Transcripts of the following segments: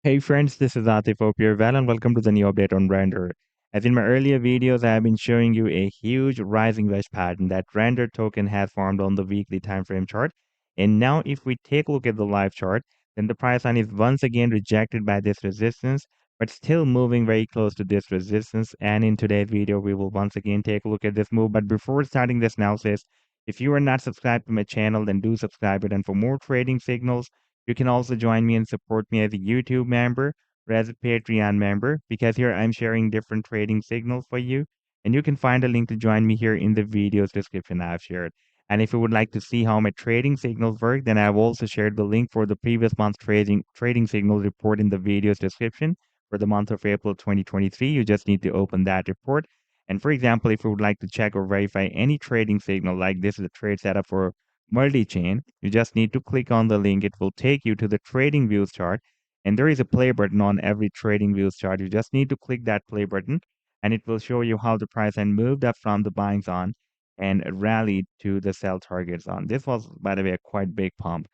Hey friends, this is Atif. Hope you're well and welcome to the new update on Render. As in my earlier videos, I have been showing you a huge rising wedge pattern that Render token has formed on the weekly time frame chart. And now if we take a look at the live chart, then the price line is once again rejected by this resistance, but still moving very close to this resistance. And in today's video, we will once again take a look at this move. But before starting this analysis, if you are not subscribed to my channel, then do subscribe it. And for more trading signals, you can also join me and support me as a YouTube member or as a Patreon member because here I'm sharing different trading signals for you. And you can find a link to join me here in the video's description I've shared. And if you would like to see how my trading signals work, then I've also shared the link for the previous month's trading signal report in the video's description for the month of April 2023. You just need to open that report. And for example, if you would like to check or verify any trading signal, like this is a trade setup for multi-chain, you just need to click on the link. It will take you to the trading views chart. And there is a play button on every trading views chart. You just need to click that play button and it will show you how the price and moved up from the buying zone and rallied to the sell target zone. This was, by the way, a quite big pump.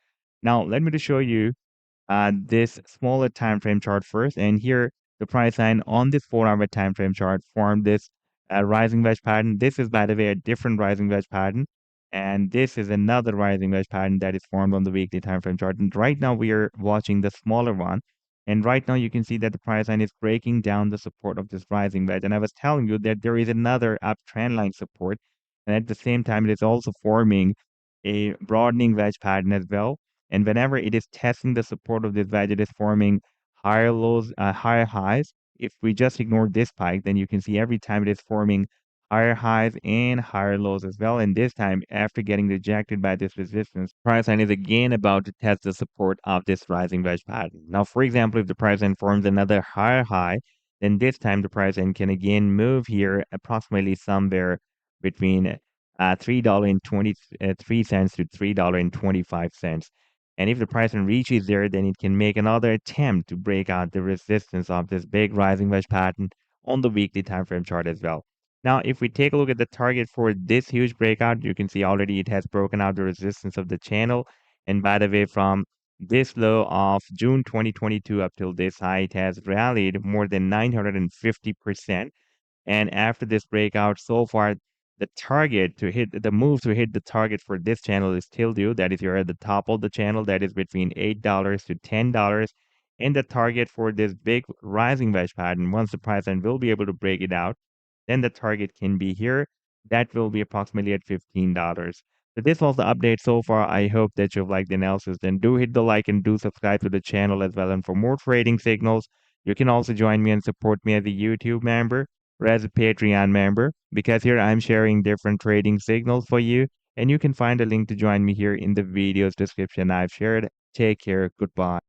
Now, let me to show you this smaller time frame chart first. And here, the price line on this 4-hour time frame chart formed this rising wedge pattern. This is, by the way, a different rising wedge pattern. And this is another rising wedge pattern that is formed on the weekly time frame chart. And right now, we are watching the smaller one. And right now, you can see that the price line is breaking down the support of this rising wedge. And I was telling you that there is another uptrend line support. And at the same time, it is also forming a broadening wedge pattern as well. And whenever it is testing the support of this wedge, it is forming higher lows, higher highs. If we just ignore this spike, then you can see every time it is forming higher highs and higher lows as well. And this time, after getting rejected by this resistance, price line is again about to test the support of this rising wedge pattern. Now, for example, if the price line forms another higher high, then this time the price line can again move here approximately somewhere between $3.23 to $3.25. And if the price reaches there, then it can make another attempt to break out the resistance of this big rising wedge pattern on the weekly time frame chart as well. Now, if we take a look at the target for this huge breakout, you can see already it has broken out the resistance of the channel. And by the way, from this low of June 2022 up till this high, it has rallied more than 950%. And after this breakout, so far, the move to hit the target for this channel is still due. That is, you're at the top of the channel. That is between $8 to $10. And the target for this big rising wedge pattern, once the price line will be able to break it out, then the target can be here. That will be approximately at $15. So this was the update so far. I hope that you've liked the analysis. Then do hit the like and do subscribe to the channel as well. And for more trading signals, you can also join me and support me as a YouTube member or as a Patreon member, because here I'm sharing different trading signals for you. And you can find a link to join me here in the video's description I've shared. Take care. Goodbye.